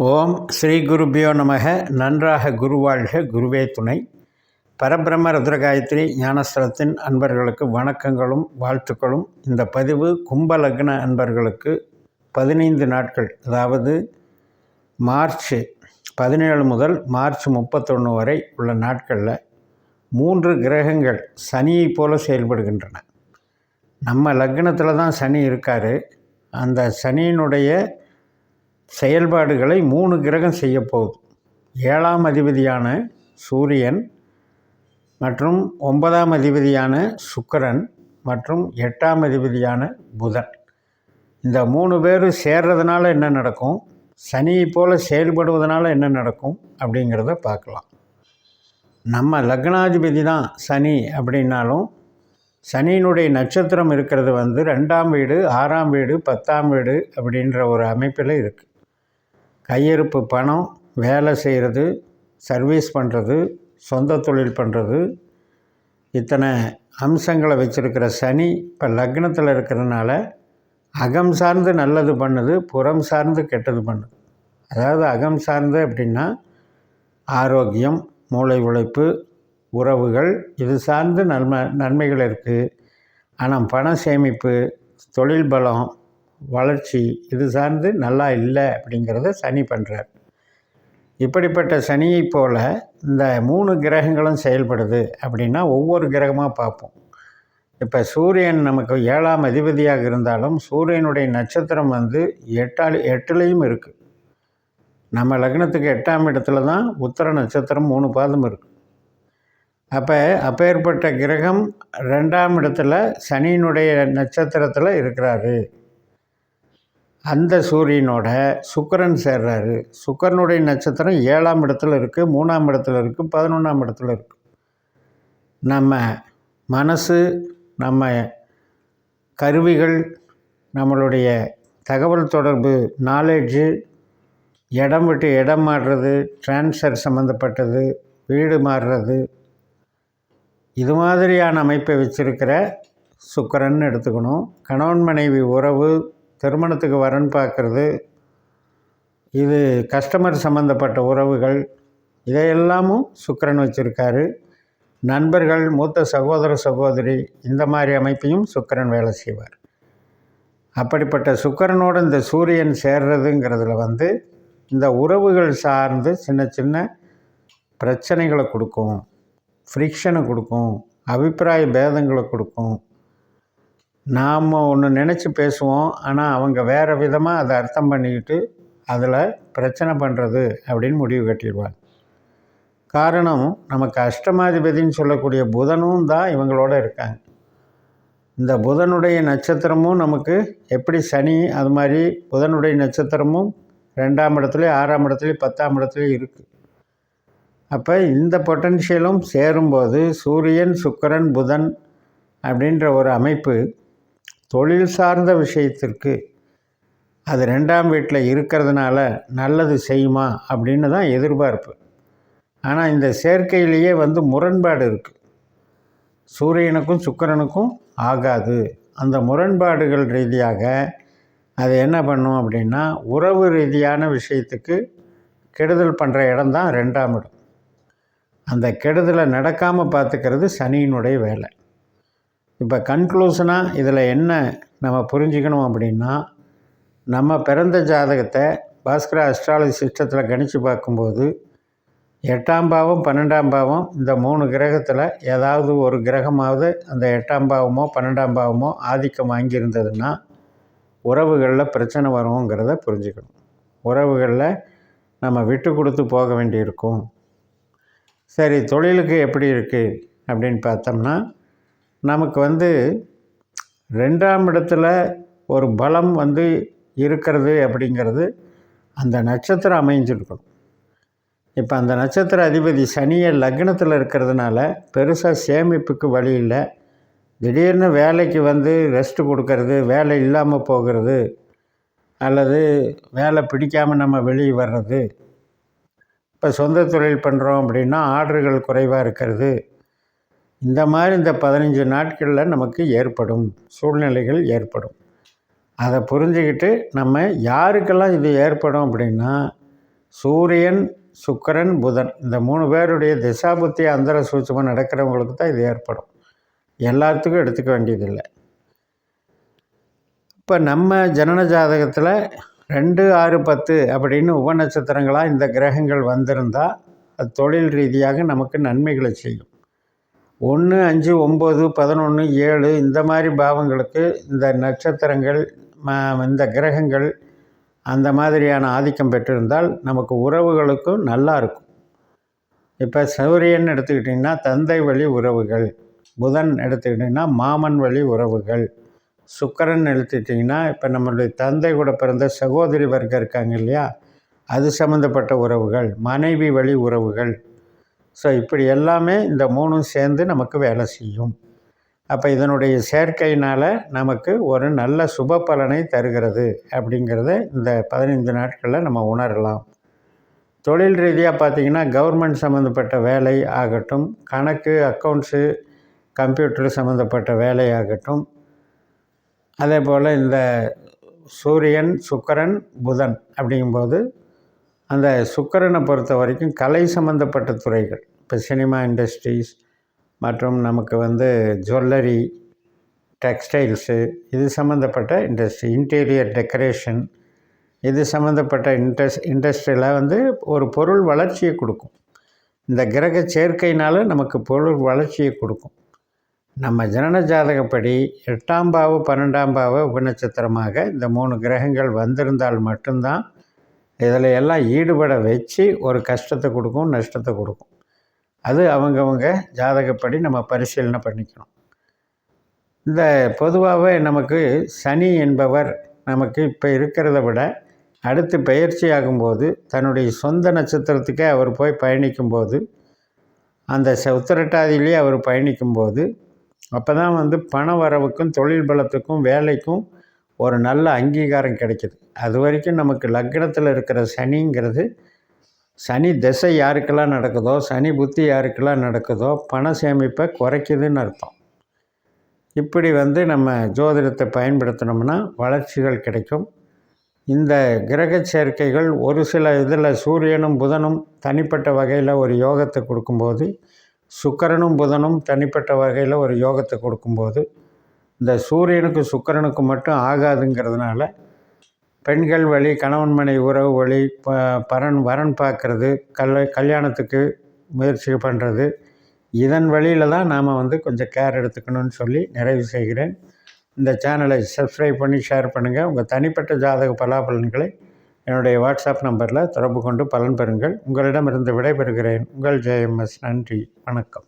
ஓம் ஸ்ரீ குருபியோ நமக. நன்றாக குருவாழ்க, குருவே துணை. பரபிரம்ம ருத்ரகாயத்ரி ஞானஸ்தலத்தின் அன்பர்களுக்கு வணக்கங்களும் வாழ்த்துக்களும். இந்த பதிவு கும்ப லக்ன அன்பர்களுக்கு 15 நாட்கள், அதாவது மார்ச் 17 முதல் மார்ச் 31 வரை உள்ள நாட்களில் 3 கிரகங்கள் சனியை போல செயல்படுகின்றன. நம்ம லக்னத்தில் தான் சனி இருக்கார். அந்த சனியினுடைய செயல்பாடுகளை 3 கிரகம் செய்ய போகுது. 7ஆம் அதிபதியான சூரியன் மற்றும் 9ஆம் அதிபதியான சுக்கிரன் மற்றும் 8ஆம் அதிபதியான புதன். இந்த 3 பேரும் சேர்றதுனால என்ன நடக்கும், சனியை போல் செயல்படுவதனால என்ன நடக்கும் அப்படிங்கிறத பார்க்கலாம். நம்ம லக்னாதிபதி தான் சனி அப்படின்னாலும் சனியினுடைய நட்சத்திரம் இருக்கிறது 2ஆம் வீடு, 6ஆம் வீடு, 10ஆம் வீடு அப்படின்ற ஒரு அமைப்பில் இருக்குது. கையிருப்பு பணம், வேலை செய்கிறது, சர்வீஸ் பண்ணுறது, சொந்த தொழில் பண்ணுறது, இத்தனை அம்சங்களை வச்சுருக்கிற சனி இப்போ லக்னத்தில் இருக்கிறதுனால அகம் சார்ந்து நல்லது பண்ணுது, புறம் சார்ந்து கெட்டது பண்ணுது. அதாவது அகம் சார்ந்து அப்படின்னா ஆரோக்கியம், மூளை உழைப்பு, உறவுகள், இது சார்ந்து நன்மைகள் இருக்குது. ஆனால் பண சேமிப்பு, தொழில் பலம், வளர்ச்சி, இது சார்ந்து நல்லா இல்லை அப்படிங்கிறத சனி பண்ணுறார். இப்படிப்பட்ட சனியை போல் இந்த 3 கிரகங்களும் செயல்படுது அப்படின்னா ஒவ்வொரு கிரகமாக பார்ப்போம். இப்போ சூரியன் நமக்கு 7ஆம் அதிபதியாக இருந்தாலும் சூரியனுடைய நட்சத்திரம் 8லேயும் இருக்குது. நம்ம லக்னத்துக்கு 8ஆம் இடத்துல தான் உத்தர நட்சத்திரம் 3 பாதம் இருக்குது. அப்பேற்பட்ட கிரகம் 2ஆம் இடத்துல சனியினுடைய நட்சத்திரத்தில் இருக்கிறாரு. அந்த சூரியனோட சுக்கிரன் சேர்றாரு. சுக்கிரனுடைய நட்சத்திரம் 7ஆம் இடத்துல இருக்குது, 3ஆம் இடத்துல இருக்குது, 11ஆம் இடத்துல இருக்குது. நம்ம மனசு, நம்ம கருவிகள், நம்மளுடைய தகவல் தொடர்பு, நாலேஜு, இடம் விட்டு இடம் மாறுறது, டிரான்ஸ்ஃபர் சம்மந்தப்பட்டது, வீடு மாறுறது, இது மாதிரியான அமைப்பை வச்சுருக்கிற சுக்கிரன் எடுத்துக்கணும். கணவன் மனைவி உறவு, திருமணத்துக்கு வரன் பார்க்குறது, இது கஸ்டமர் சம்மந்தப்பட்ட உறவுகள், இதையெல்லாமும் சுக்கிரன் வச்சுருக்காரு. நண்பர்கள், மூத்த சகோதர சகோதரி, இந்த மாதிரி அமைப்பையும் சுக்கிரன் வேலை செய்வார். அப்படிப்பட்ட சுக்கிரனோடு இந்த சூரியன் சேர்றதுங்கிறதுல இந்த உறவுகள் சார்ந்து சின்ன சின்ன பிரச்சனைகளை கொடுக்கும், ஃப்ரிக்ஷனை கொடுக்கும், அபிப்பிராய பேதங்களை கொடுக்கும். நாம் ஒன்று நினச்சி பேசுவோம், ஆனால் அவங்க வேறு விதமாக அதை அர்த்தம் பண்ணிக்கிட்டு அதில் பிரச்சனை பண்ணுறது அப்படின்னு முடிவு கட்டிடுவாங்க. காரணம், நமக்கு அஷ்டமாதிபதின்னு சொல்லக்கூடிய புதனும் தான் இவங்களோட இருக்காங்க. இந்த புதனுடைய நட்சத்திரமும் நமக்கு எப்படி சனி, அது மாதிரி புதனுடைய நட்சத்திரமும் 2ஆம் இடத்துலையும் 6ஆம் இடத்துலையும் 10ஆம் இடத்துலையும் இருக்குது. அப்போ இந்த பொட்டன்ஷியலும் சேரும்போது சூரியன், சுக்கிரன், புதன் அப்படின்ற ஒரு அமைப்பு தொழில் சார்ந்த விஷயத்திற்கு அது 2ஆம் வீட்டில் இருக்கிறதுனால நல்லது செய்யுமா அப்படின்னு தான் எதிர்பார்ப்பு. ஆனால் இந்த சேர்க்கையிலேயே முரண்பாடு இருக்குது. சூரியனுக்கும் சுக்கிரனுக்கும் ஆகாது. அந்த முரண்பாடுகள் ரீதியாக அது என்ன பண்ணும் அப்படின்னா உறவு ரீதியான விஷயத்துக்கு கெடுதல் பண்ணுற இடம்தான் 2ஆம் இடம். அந்த கெடுதலை நடக்காமல் பார்த்துக்கிறது சனியினுடைய வேலை. இப்போ கன்க்ளூஷனாக இதில் என்ன நம்ம புரிஞ்சுக்கணும் அப்படின்னா, நம்ம பிறந்த ஜாதகத்தை பாஸ்கர அஸ்ட்ராலஜி சிஸ்டத்தில் கணித்து பார்க்கும்போது 8ஆம் பாவம், 12ஆம் பாவம், இந்த 3 கிரகத்தில் ஏதாவது ஒரு கிரகமாவது அந்த 8ஆம் பாவமோ 12ஆம் பாவமோ ஆதிக்கம் வாங்கியிருந்ததுன்னா உறவுகளில் பிரச்சனை வருங்கிறத புரிஞ்சுக்கணும். உறவுகளில் நம்ம விட்டு கொடுத்து போக வேண்டியிருக்கும். சரி, தொழிலுக்கு எப்படி இருக்குது அப்படின்னு பார்த்தோம்னா, நமக்கு 2ஆம் இடத்துல ஒரு பலம் இருக்கிறது அப்படிங்கிறது அந்த நட்சத்திரம் அமைஞ்சிருக்கணும். இப்போ அந்த நட்சத்திர அதிபதி சனியை லக்னத்தில் இருக்கிறதுனால பெருசாக சேமிப்புக்கு வழி இல்லை. திடீர்னு வேலைக்கு ரெஸ்ட்டு கொடுக்கறது, வேலை இல்லாமல் போகிறது, அல்லது வேலை பிடிக்காமல் நம்ம வெளியே வர்றது. இப்போ சொந்த தொழில் பண்ணுறோம் அப்படின்னா ஆர்டர்கள் குறைவாக இருக்கிறது. இந்த மாதிரி இந்த 15 நாட்களில் நமக்கு ஏற்படும் சூழ்நிலைகள் ஏற்படும். அதை புரிஞ்சுக்கிட்டு நம்ம யாருக்கெல்லாம் இது ஏற்படும் அப்படின்னா, சூரியன், சுக்கிரன், புதன் இந்த 3 பேருடைய திசாபுத்தி அந்தர சூட்சுமம் நடக்கிறவங்களுக்கு தான் இது ஏற்படும். எல்லாத்துக்கும் எடுத்துக்க வேண்டியதில்லை. இப்போ நம்ம ஜனன ஜாதகத்தில் 2, 6, 10 அப்படின்னு உபநட்சத்திரங்களாக இந்த கிரகங்கள் வந்திருந்தால் அது தொழில் ரீதியாக நமக்கு நன்மைகளை செய்யும். 1, 5, 9, 11, 7 இந்த மாதிரி பாவங்களுக்கு இந்த நட்சத்திரங்கள் இந்த கிரகங்கள் அந்த மாதிரியான ஆதிக்கம் பெற்றிருந்தால் நமக்கு உறவுகளுக்கும் நல்லா இருக்கும். இப்போ சூரியன் எடுத்துக்கிட்டிங்கன்னா தந்தை வழி உறவுகள், புதன் எடுத்துக்கிட்டிங்கன்னா மாமன் வழி உறவுகள், சுக்கிரன் எடுத்துக்கிட்டிங்கன்னா இப்போ நம்மளுடைய தந்தை கூட பிறந்த சகோதரி வர்க்கம் இருக்காங்க இல்லையா, அது சம்மந்தப்பட்ட உறவுகள், மனைவி வழி உறவுகள். ஸோ இப்படி எல்லாமே இந்த 3ம் சேர்ந்து நமக்கு வேலை செய்யும். அப்போ இதனுடைய சேர்க்கையினால் நமக்கு ஒரு நல்ல சுப பலனை தருகிறது அப்படிங்கிறத இந்த 15 நாட்களில் நம்ம உணரலாம். தொழில் ரீதியாக பார்த்திங்கன்னா கவர்மெண்ட் சம்மந்தப்பட்ட வேலை ஆகட்டும், கணக்கு அக்கௌண்ட்ஸு கம்ப்யூட்டர் சம்மந்தப்பட்ட வேலை ஆகட்டும், அதே போல் இந்த சூரியன், சுக்கிரன், புதன் அப்படிங்கும்போது அந்த சுக்கிரனை பொறுத்த வரைக்கும் கலை சம்மந்தப்பட்ட துறைகள், இப்போ சினிமா இண்டஸ்ட்ரீஸ் மற்றும் நமக்கு ஜுவல்லரி, டெக்ஸ்டைல்ஸு இது சம்மந்தப்பட்ட இண்டஸ்ட்ரி, இன்டீரியர் டெக்கரேஷன் இது சம்மந்தப்பட்ட இண்டஸ்ட்ரியில் ஒரு பொருள் வளர்ச்சியை கொடுக்கும். இந்த கிரக சேர்க்கையினால் நமக்கு பொருள் வளர்ச்சியை கொடுக்கும். நம்ம ஜனன ஜாதகப்படி 8ஆம் பாவ 12ஆம் பாவ உபநட்சத்திரமாக இந்த 3 கிரகங்கள் வந்திருந்தால் மட்டும்தான் இதில் எல்லாம் ஈடுபட வச்சு ஒரு கஷ்டத்தை கொடுக்கும், நஷ்டத்தை கொடுக்கும். அது அவங்கவங்க ஜாதகப்படி நம்ம பரிசீலனை பண்ணிக்கணும். இந்த பொதுவாகவே நமக்கு சனி என்பவர் நமக்கு இப்போ இருக்கிறத விட அடுத்து பெயர்ச்சி ஆகும்போது தன்னுடைய சொந்த நட்சத்திரத்துக்கே அவர் போய் பயணிக்கும்போது, அந்த உத்திரட்டாதியிலே அவர் பயணிக்கும்போது அப்போ தான் பண வரவுக்கும் தொழில் பலத்துக்கும் வேலைக்கும் ஒரு நல்ல அங்கீகாரம் கிடைக்கிது. அது வரைக்கும் நமக்கு லக்னத்தில் இருக்கிற சனிங்கிறது, சனி திசை யாருக்கெல்லாம் நடக்குதோ, சனி புத்தி யாருக்கெல்லாம் நடக்குதோ பண சேமிப்பை குறைக்குதுன்னு அர்த்தம். இப்படி நம்ம ஜோதிடத்தை பயன்படுத்தினோம்னா வளர்ச்சிகள் கிடைக்கும். இந்த கிரக சேர்க்கைகள் ஒரு சில இதில் சூரியனும் புதனும் தனிப்பட்ட வகையில் ஒரு யோகத்தை கொடுக்கும்போது, சுக்கிரனும் புதனும் தனிப்பட்ட வகையில் ஒரு யோகத்தை கொடுக்கும்போது, இந்த சூரியனுக்கு சுக்கிரனுக்கு மட்டும் ஆகாதுங்கிறதுனால பெண்கள் வழி, கணவன் மனைவி உறவு வழி, வரன் பார்க்குறது, கல்யாணத்துக்கு முயற்சி பண்ணுறது, இதன் வழியில் தான் நாம் கொஞ்சம் கேர் எடுத்துக்கணும்னு சொல்லி நிறைவு செய்கிறேன். இந்த சேனலை சப்ஸ்கிரைப் பண்ணி ஷேர் பண்ணுங்கள். உங்கள் தனிப்பட்ட ஜாதக பலாபலன்களை என்னுடைய வாட்ஸ்அப் நம்பரில் தொடர்பு கொண்டு பலன் பெறுங்கள். உங்களிடமிருந்து விடைபெறுகிறேன். உங்கள் JMS. நன்றி, வணக்கம்.